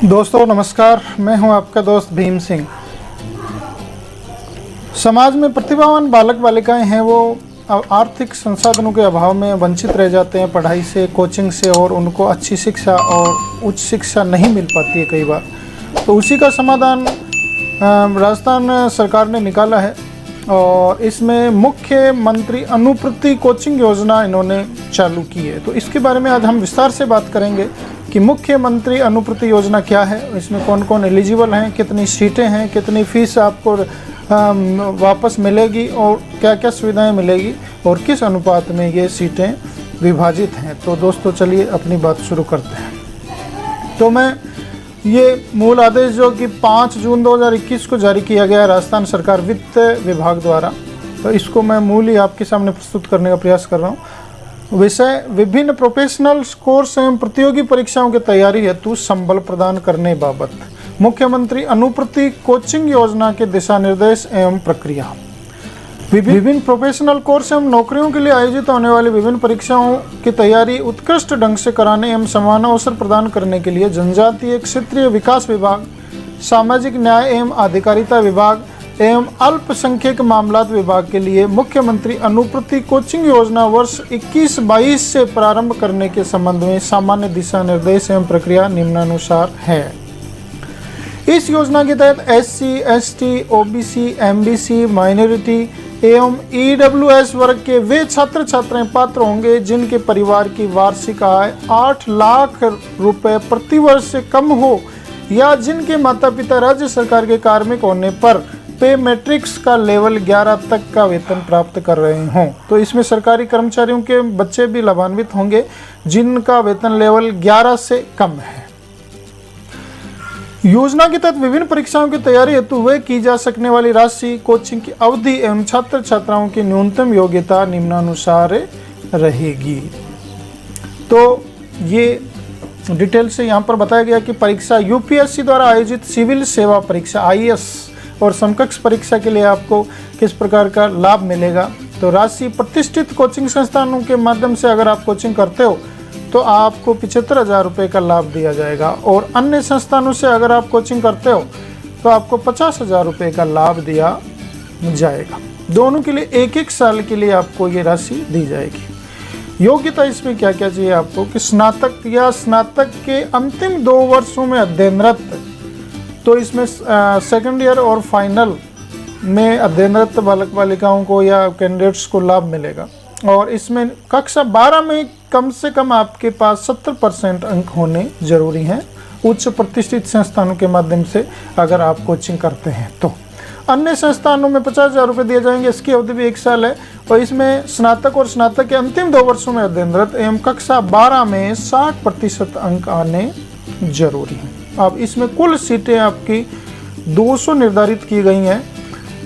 दोस्तों नमस्कार, मैं हूं आपका दोस्त भीम सिंह। समाज में प्रतिभावान बालक बालिकाएं हैं वो आर्थिक संसाधनों के अभाव में वंचित रह जाते हैं पढ़ाई से, कोचिंग से, और उनको अच्छी शिक्षा और उच्च शिक्षा नहीं मिल पाती है कई बार। तो उसी का समाधान राजस्थान सरकार ने निकाला है और इसमें मुख्यमंत्री अनुप्रति कोचिंग योजना इन्होंने चालू की है। तो इसके बारे में आज हम विस्तार से बात करेंगे कि मुख्यमंत्री अनुप्रति योजना क्या है, इसमें कौन कौन एलिजिबल हैं, कितनी सीटें हैं, कितनी फीस आपको वापस मिलेगी और क्या क्या सुविधाएं मिलेगी और किस अनुपात में ये सीटें विभाजित हैं। तो दोस्तों चलिए अपनी बात शुरू करते हैं। तो मैं ये मूल आदेश जो कि 5 जून 2021 को जारी किया गया राजस्थान सरकार वित्त विभाग द्वारा, तो इसको मैं मूल ही आपके सामने प्रस्तुत करने का प्रयास कर रहा हूँ। विषय विभिन्न प्रोफेशनल कोर्स एवं प्रतियोगी परीक्षाओं की तैयारी हेतु संबल प्रदान करने बाबत मुख्यमंत्री अनुप्रति कोचिंग योजना के दिशा निर्देश एवं प्रक्रिया। विभिन्न प्रोफेशनल कोर्स एवं नौकरियों के लिए आयोजित होने वाली विभिन्न परीक्षाओं की तैयारी उत्कृष्ट ढंग से कराने एवं समान अवसर प्रदान करने के लिए जनजातीय क्षेत्रीय विकास विभाग, सामाजिक न्याय एवं अधिकारिता विभाग एवं अल्पसंख्यक मामलात विभाग के लिए मुख्यमंत्री अनुप्रति कोचिंग योजना वर्ष 21-22 से प्रारंभ करने के संबंध में सामान्य दिशा निर्देश एवं प्रक्रिया निम्नानुसार है। इस योजना के तहत SC, ST, OBC, MBC, minority एवं EWS वर्ग के वे छात्र छात्राएं पात्र होंगे जिनके परिवार की वार्षिक आय 8 लाख रुपए प्रति वर्ष से कम हो या जिनके माता पिता राज्य सरकार के कार्मिक होने पर पे मैट्रिक्स का लेवल 11 तक का वेतन प्राप्त कर रहे हों। तो इसमें सरकारी कर्मचारियों के बच्चे भी लाभान्वित होंगे जिनका वेतन लेवल 11 से कम है। योजना के तहत विभिन्न परीक्षाओं की तैयारी हेतु वह की जा सकने वाली राशि, कोचिंग की अवधि एवं छात्र छात्राओं की न्यूनतम योग्यता निम्नानुसार रहेगी। तो ये डिटेल से यहाँ पर बताया गया कि परीक्षा UPSC द्वारा आयोजित सिविल सेवा परीक्षा IAS और समकक्ष परीक्षा के लिए आपको किस प्रकार का लाभ मिलेगा। तो राशि प्रतिष्ठित कोचिंग संस्थानों के माध्यम से अगर आप कोचिंग करते हो तो आपको 75,000 रुपये का लाभ दिया जाएगा और अन्य संस्थानों से अगर आप कोचिंग करते हो तो आपको 50,000 रुपये का लाभ दिया जाएगा। दोनों के लिए 1-1 साल के लिए आपको ये राशि दी जाएगी। योग्यता इसमें क्या क्या चाहिए आपको कि स्नातक या स्नातक के अंतिम 2 वर्षों में अध्ययनरत, तो इसमें सेकंड ईयर और फाइनल में अध्ययनरत बालक बालिकाओं को या कैंडिडेट्स को लाभ मिलेगा। और इसमें कक्षा 12 में कम से कम आपके पास 70% अंक होने जरूरी हैं उच्च प्रतिष्ठित संस्थानों के माध्यम से अगर आप कोचिंग करते हैं। तो अन्य संस्थानों में 50,000 रुपये दिए जाएंगे। इसकी अवधि भी 1 साल है और इसमें स्नातक और स्नातक के अंतिम 2 वर्षों में अध्ययनरत एवं कक्षा 12 में 60% अंक आने जरूरी हैं। अब इसमें कुल सीटें आपकी 200 निर्धारित की गई हैं,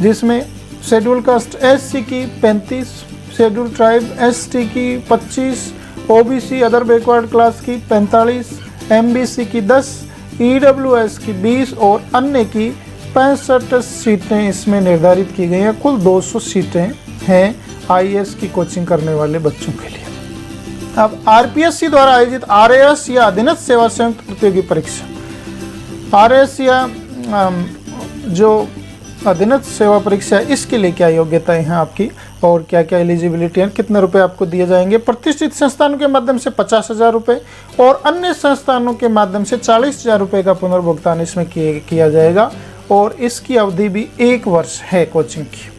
जिसमें शेड्यूल कास्ट SC की 35, शेड्यूल ट्राइब ST की 25, OBC अदर बैकवर्ड क्लास की 45, MBC की 10, EWS की 20 और अन्य की 65 सीटें इसमें निर्धारित की गई हैं। कुल 200 सीटें हैं IAS की कोचिंग करने वाले बच्चों के लिए। अब RPSC द्वारा आयोजित RAS या अधीनस्थ सेवा संयुक्त प्रतियोगी परीक्षा, RAS या जो अधीनस्थ सेवा परीक्षा है, इसके लिए क्या योग्यताएं हैं आपकी और क्या क्या एलिजिबिलिटी है, कितने रुपए आपको दिए जाएंगे। प्रतिष्ठित संस्थानों के माध्यम से 50,000 रुपये और अन्य संस्थानों के माध्यम से 40,000 रुपये का पुनर्भुगतान इसमें किया जाएगा और इसकी अवधि भी 1 वर्ष है कोचिंग की।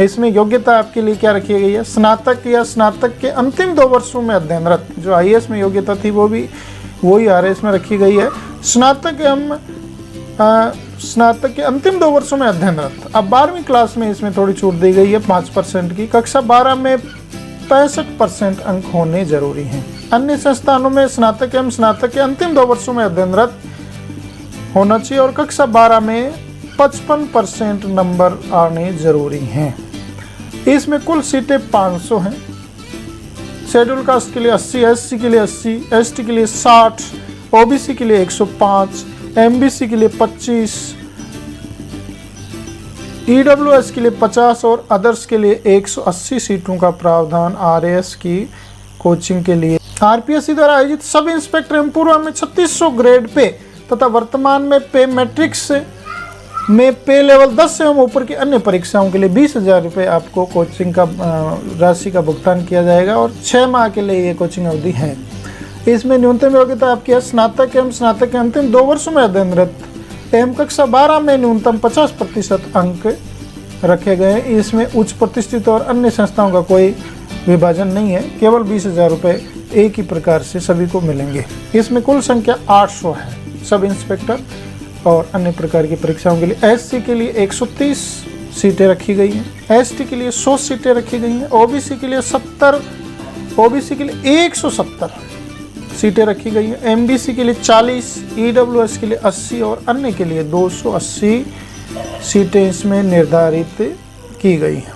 इसमें योग्यता आपके लिए क्या रखी गई है, स्नातक या स्नातक के अंतिम 2 वर्षों में अध्ययनरत। जो IAS में योग्यता थी वो भी वही RAS में रखी गई है। स्नातक के अंतिम 2 वर्षों में अध्ययनरत। अब 12वीं क्लास में इसमें थोड़ी छूट दी गई है 5% की। कक्षा 12 में 65% अंक होने जरूरी हैं। अन्य संस्थानों में स्नातक एवं स्नातक के अंतिम 2 वर्षों में अध्ययनरत होना चाहिए और कक्षा 12 में 55% नंबर आने जरूरी हैं। इसमें कुल सीटें 500 हैं। शेड्यूल कास्ट के लिए 80, SC के लिए 80, ST के लिए 60, OBC के लिए 105, MBC के लिए 25, EWS के लिए 50 और अदर्स के लिए 180 सीटों का प्रावधान RAS की कोचिंग के लिए। RPSC द्वारा आयोजित सब इंस्पेक्टर एवं पूर्व में 3600 ग्रेड पे तथा वर्तमान में पे मैट्रिक्स में पे लेवल 10 एवं ऊपर की अन्य परीक्षाओं के लिए 20,000 रुपये आपको कोचिंग का राशि का भुगतान किया जाएगा और 6 माह के लिए ये कोचिंग अवधि है। इसमें न्यूनतम योग्यता आपकी है स्नातक एवं स्नातक के अंतिम 2 वर्षों में अध्ययनरत एवं कक्षा 12 में न्यूनतम 50% अंक रखे गए हैं। इसमें उच्च प्रतिष्ठित और अन्य संस्थाओं का कोई विभाजन नहीं है, केवल 20,000 रुपये एक ही प्रकार से सभी को मिलेंगे। इसमें कुल संख्या 800 है। सब इंस्पेक्टर और अन्य प्रकार की परीक्षाओं के लिए एससी के लिए 130 सीटें रखी गई हैं, एसटी के लिए 100 सीटें रखी गई हैं, ओबीसी के लिए 70, ओबीसी के लिए 170 सीटें रखी गई हैं, एमबीसी के लिए 40, ईडब्ल्यूएस के लिए 80 और अन्य के लिए 280 सीटें इसमें निर्धारित की गई हैं।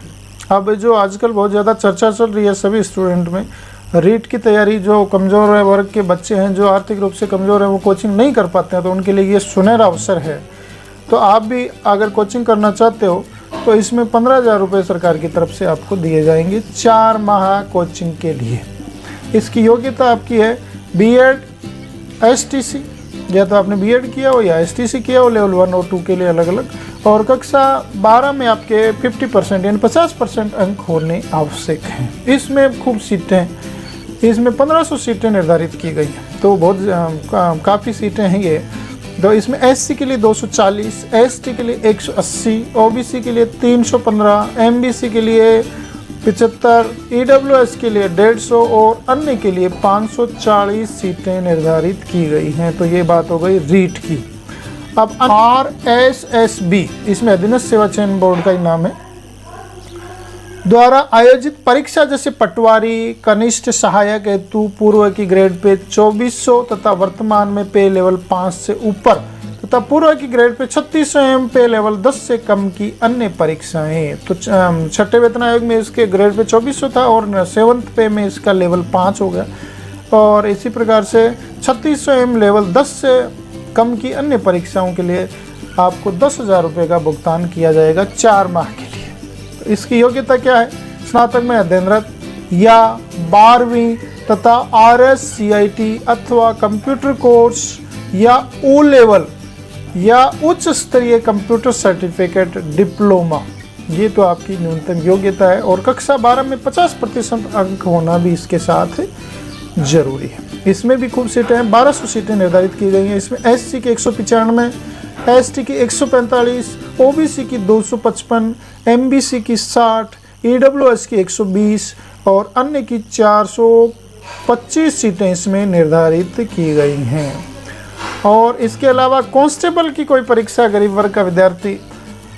अब जो आजकल बहुत ज़्यादा चर्चा चल रही है सभी स्टूडेंट में, रीट की तैयारी, जो कमज़ोर वर्ग के बच्चे हैं, जो आर्थिक रूप से कमज़ोर हैं, वो कोचिंग नहीं कर पाते हैं, तो उनके लिए ये सुनहरा अवसर है। तो आप भी अगर कोचिंग करना चाहते हो तो इसमें 15,000 रुपये सरकार की तरफ से आपको दिए जाएंगे 4 माह कोचिंग के लिए। इसकी योग्यता आपकी है बीएड, एसटीसी, या तो आपने बीएड किया हो या एसटीसी किया हो, लेवल 1 और 2 के लिए अलग अलग, और कक्षा 12 में आपके 50% यानी 50% अंक होने आवश्यक हैं। इसमें खूब सीटें हैं, इसमें 1500 सीटें निर्धारित की गई हैं, तो बहुत काफ़ी सीटें हैं ये। तो इसमें एससी के लिए 240, एसटी के लिए 180, ओबीसी के लिए 315, एमबीसी के लिए 75, ईडब्ल्यूएस के लिए 150 और अन्य के लिए 540 सीटें निर्धारित की गई हैं। तो ये बात हो गई रीट की। अब RSSB, इसमें अधीनस्थ सेवा चयन बोर्ड का ही नाम है, द्वारा आयोजित परीक्षा जैसे पटवारी, कनिष्ठ सहायक हेतु पूर्व की ग्रेड पे 2400 तथा वर्तमान में पे लेवल 5 से ऊपर तथा पूर्व की ग्रेड पे 3600 एवं पे लेवल 10 से कम की अन्य परीक्षाएं। तो छठे वेतन आयोग में इसके ग्रेड पे 2400 था और 7th पे में इसका लेवल 5 हो गया, और इसी प्रकार से 3600 एवं लेवल 10 से कम की अन्य परीक्षाओं के लिए आपको 10,000 रुपये का भुगतान किया जाएगा 4 माह के लिए। तो इसकी योग्यता क्या है? स्नातक में अध्ययनरत या 12वीं तथा RSCIT अथवा कंप्यूटर कोर्स या O लेवल या उच्च स्तरीय कंप्यूटर सर्टिफिकेट डिप्लोमा, ये तो आपकी न्यूनतम योग्यता है। और कक्षा 12 में 50% अंक होना भी इसके साथ जरूरी है। इसमें भी खूब सीटें हैं, 1200 सीटें निर्धारित की गई हैं। इसमें एससी की 195, एसटी की 145, ओबीसी की 255, एमबीसी की 60, ईडब्ल्यूएस की 120 और अन्य की 425 सीटें इसमें निर्धारित की गई हैं। और इसके अलावा कांस्टेबल की कोई परीक्षा गरीब वर्ग का विद्यार्थी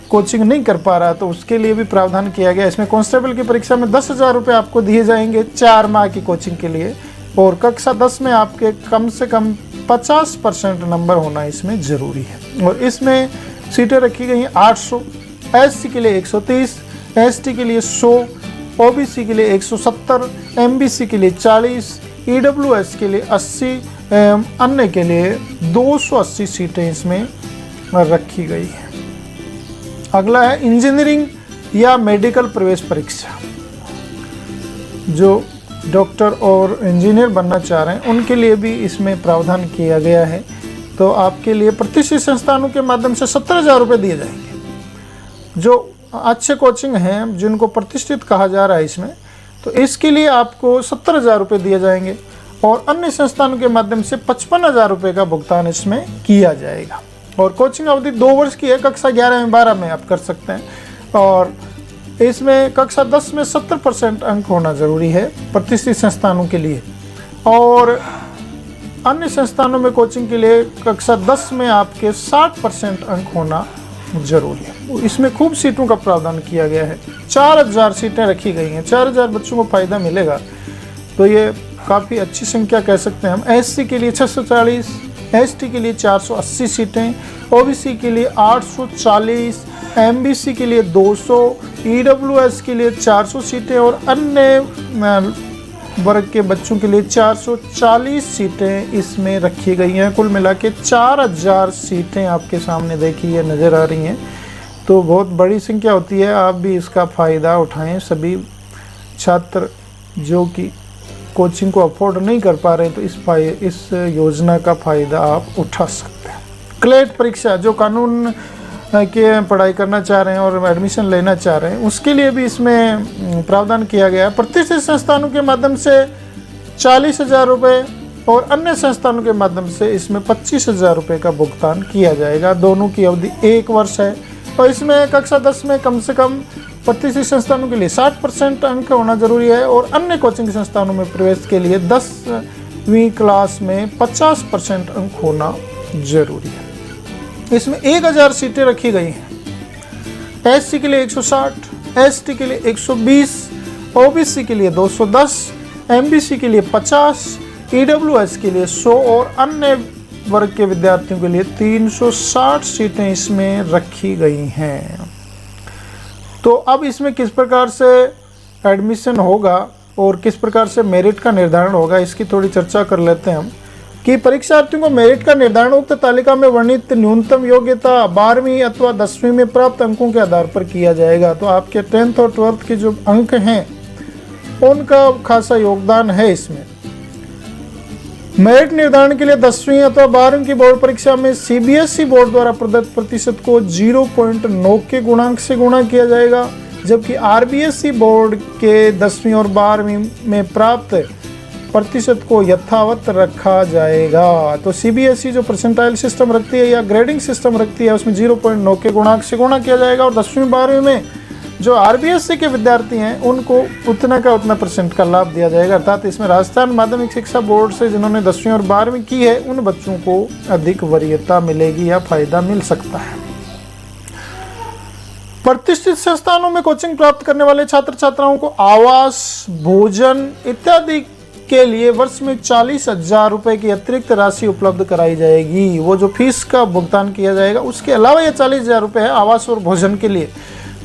कोचिंग नहीं कर पा रहा तो उसके लिए भी प्रावधान किया गया। इसमें कांस्टेबल की परीक्षा में 10,000 रुपये आपको दिए जाएंगे 4 माह की कोचिंग के लिए, और कक्षा 10 में आपके कम से कम 50% नंबर होना इसमें ज़रूरी है। और इसमें सीटें रखी गई हैं 800, एससी के लिए 130, एसटी के लिए 100, ओबीसी के लिए 170, एमबीसी के लिए 40, ईडब्ल्यूएस के लिए 80, अन्य के लिए 280 सीटें इसमें रखी गई हैं। अगला है इंजीनियरिंग या मेडिकल प्रवेश परीक्षा। जो डॉक्टर और इंजीनियर बनना चाह रहे हैं उनके लिए भी इसमें प्रावधान किया गया है। तो आपके लिए प्रतिष्ठित संस्थानों के माध्यम से 17,000 रुपये दिए जाएंगे। जो अच्छे कोचिंग हैं जिनको प्रतिष्ठित कहा जा रहा है इसमें, तो इसके लिए आपको 17,000 रुपये दिए जाएंगे और अन्य संस्थानों के माध्यम से 55,000 रुपये का भुगतान इसमें किया जाएगा। और कोचिंग अवधि 2 वर्ष की है, कक्षा 11 में 12 में आप कर सकते हैं। और इसमें कक्षा 10 में 70% अंक होना ज़रूरी है प्रतिष्ठित संस्थानों के लिए, और अन्य संस्थानों में कोचिंग के लिए कक्षा 10 में आपके 60% अंक होना जरूरी है। इसमें खूब सीटों का प्रावधान किया गया है, 4,000 सीटें रखी गई हैं, 4,000 बच्चों को फ़ायदा मिलेगा। तो ये काफ़ी अच्छी संख्या कह सकते हैं हम। एससी के लिए 640, एसटी के लिए 480 सीटें, ओबीसी के लिए 840, एमबीसी के लिए 200, ईडब्ल्यूएस के लिए 400 सीटें और अन्य वर्ग के बच्चों के लिए 440 सीटें इसमें रखी गई हैं। कुल मिला के 4,000 सीटें आपके सामने देखिए ये नज़र आ रही हैं। तो बहुत बड़ी संख्या होती है, आप भी इसका फ़ायदा उठाएं। सभी छात्र जो कि कोचिंग को अफोर्ड नहीं कर पा रहे हैं तो इस योजना का फ़ायदा आप उठा सकते हैं। क्लेट परीक्षा जो कानून के पढ़ाई करना चाह रहे हैं और एडमिशन लेना चाह रहे हैं, उसके लिए भी इसमें प्रावधान किया गया है। प्रतिष्ठित संस्थानों के माध्यम से 40,000 रुपये और अन्य संस्थानों के माध्यम से इसमें 25,000 रुपये का भुगतान किया जाएगा। दोनों की अवधि 1 वर्ष है और इसमें कक्षा 10 में कम से कम प्रतिष्ठित संस्थानों के लिए 60% अंक होना जरूरी है और अन्य कोचिंग संस्थानों में प्रवेश के लिए 10वीं क्लास में 50% अंक होना जरूरी है। इसमें 1000 सीटें रखी गई हैं। एससी के लिए 160, एसटी के लिए 120, ओबीसी के लिए 210, एमबीसी के लिए 50, ईडब्ल्यूएस के लिए 100 और अन्य वर्ग के विद्यार्थियों के लिए 360 सीटें इसमें रखी गई हैं। तो अब इसमें किस प्रकार से एडमिशन होगा और किस प्रकार से मेरिट का निर्धारण होगा, इसकी थोड़ी चर्चा कर लेते हैं हम। कि परीक्षार्थियों को मेरिट का निर्धारण उक्त तालिका में वर्णित न्यूनतम योग्यता 12वीं अथवा 10वीं में प्राप्त अंकों के आधार पर किया जाएगा। तो आपके 10th और 12th के जो अंक हैं उनका खासा योगदान है इसमें। मेरिट निर्धारण के लिए 10वीं अथवा 12वीं की बोर्ड परीक्षा में सीबीएसई बोर्ड द्वारा प्रदत्त प्रतिशत को 0.9 के गुणांक से गुणा किया जाएगा, जबकि आरबीएसई बोर्ड के 10वीं और 12वीं में प्राप्त प्रतिशत को यथावत रखा जाएगा। तो सीबीएसई जो परसेंटाइल सिस्टम रखती है या ग्रेडिंग सिस्टम रखती है उसमें 0.9 के गुणांक से गुणा किया जाएगा और 10वीं 12वीं में जो आरबीएसई के विद्यार्थी हैं उनको उतना का उतना % का लाभ दिया जाएगा। अर्थात इसमें राजस्थान माध्यमिक शिक्षा बोर्ड से जिन्होंने 10वीं और 12वीं की है उन बच्चों को अधिक वरीयता मिलेगी या फायदा मिल सकता है। प्रतिष्ठित संस्थानों में कोचिंग प्राप्त करने वाले छात्र छात्राओं को आवास, भोजन इत्यादि के लिए वर्ष में 40,000 रुपये की अतिरिक्त राशि उपलब्ध कराई जाएगी। वो जो फीस का भुगतान किया जाएगा उसके अलावा ये 40,000 रुपये है आवास और भोजन के लिए,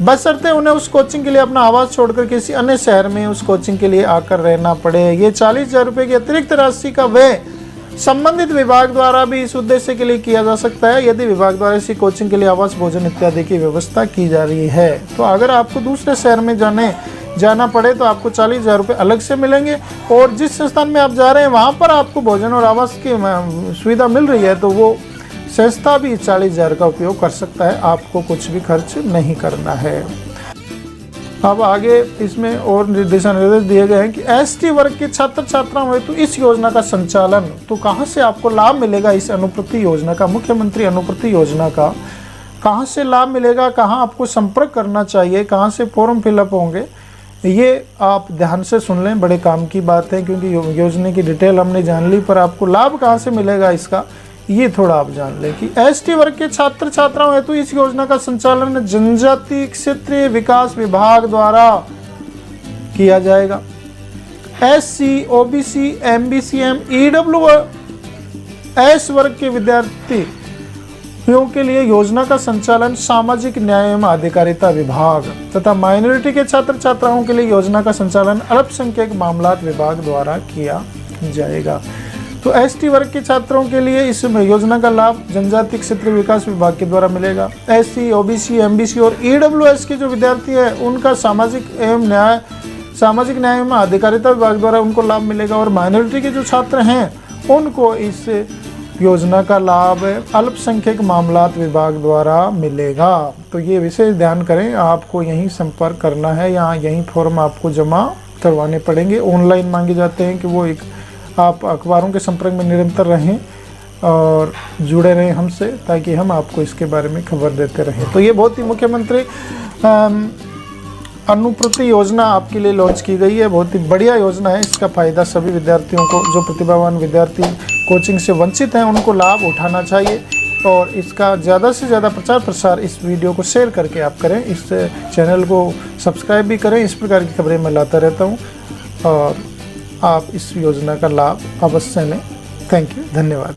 बशर्ते उन्हें उस कोचिंग के लिए अपना आवास छोड़कर किसी अन्य शहर में उस कोचिंग के लिए आकर रहना पड़े। ये 40,000 रुपये की अतिरिक्त राशि का व्यय संबंधित विभाग द्वारा भी इस उद्देश्य के लिए किया जा सकता है यदि विभाग द्वारा इसी कोचिंग के लिए आवास, भोजन इत्यादि की व्यवस्था की जा रही है। तो अगर आपको दूसरे शहर में जाना पड़े तो आपको 40,000 रुपये अलग से मिलेंगे और जिस संस्थान में आप जा रहे हैं वहाँ पर आपको भोजन और आवास की सुविधा मिल रही है तो वो संस्था भी 40,000 का उपयोग कर सकता है, आपको कुछ भी खर्च नहीं करना है। अब आगे इसमें और दिशा निर्देश दिए गए हैं कि एसटी वर्ग के छात्र छात्राओं हेतु इस योजना का संचालन, तो कहाँ से आपको लाभ मिलेगा इस अनुप्रति योजना का, मुख्यमंत्री अनुप्रति योजना का कहाँ से लाभ मिलेगा, कहाँ आपको संपर्क करना चाहिए, कहाँ से फॉर्म फिलअप होंगे, ये आप ध्यान से सुन लें। बड़े काम की बात है क्योंकि योजना की डिटेल हमने जान ली, पर आपको लाभ कहाँ से मिलेगा इसका ये थोड़ा आप जान लें कि एसटी वर्ग के छात्र छात्राओं हेतु इस योजना का संचालन जनजातीय क्षेत्रीय विकास विभाग द्वारा किया जाएगा। एससी, ओबीसी, एमबीसीएम, ईडब्ल्यूएस वर्ग के विद्यार्थियों के लिए योजना का संचालन सामाजिक न्याय एवं अधिकारिता विभाग तथा माइनॉरिटी के छात्र छात्राओं के लिए योजना का संचालन अल्पसंख्यक मामलात विभाग द्वारा किया जाएगा। तो एसटी वर्ग के छात्रों के लिए इस योजना का लाभ जनजातीय क्षेत्रीय विकास विभाग के द्वारा मिलेगा। एससी, ओबीसी, एमबीसी और ईडब्ल्यूएस के जो विद्यार्थी हैं उनका सामाजिक न्याय एवं अधिकारिता विभाग द्वारा उनको लाभ मिलेगा और माइनॉरिटी के जो छात्र हैं उनको इस योजना का लाभ अल्पसंख्यक मामलात विभाग द्वारा मिलेगा। तो ये विशेष ध्यान करें, आपको यहीं संपर्क करना है या यहीं फॉर्म आपको जमा करवाने पड़ेंगे। ऑनलाइन मांगे जाते हैं कि वो एक आप अखबारों के संपर्क में निरंतर रहें और जुड़े रहें हमसे ताकि हम आपको इसके बारे में खबर देते रहें। तो ये बहुत ही मुख्यमंत्री अनुप्रति योजना आपके लिए लॉन्च की गई है, बहुत ही बढ़िया योजना है। इसका फ़ायदा सभी विद्यार्थियों को, जो प्रतिभावान विद्यार्थी कोचिंग से वंचित हैं उनको लाभ उठाना चाहिए और इसका ज़्यादा से ज़्यादा प्रचार प्रसार इस वीडियो को शेयर करके आप करें। इस चैनल को सब्सक्राइब भी करें, इस प्रकार की खबरें मैं लाता रहता हूँ और आप इस योजना का लाभ अवश्य लें। थैंक यू, धन्यवाद।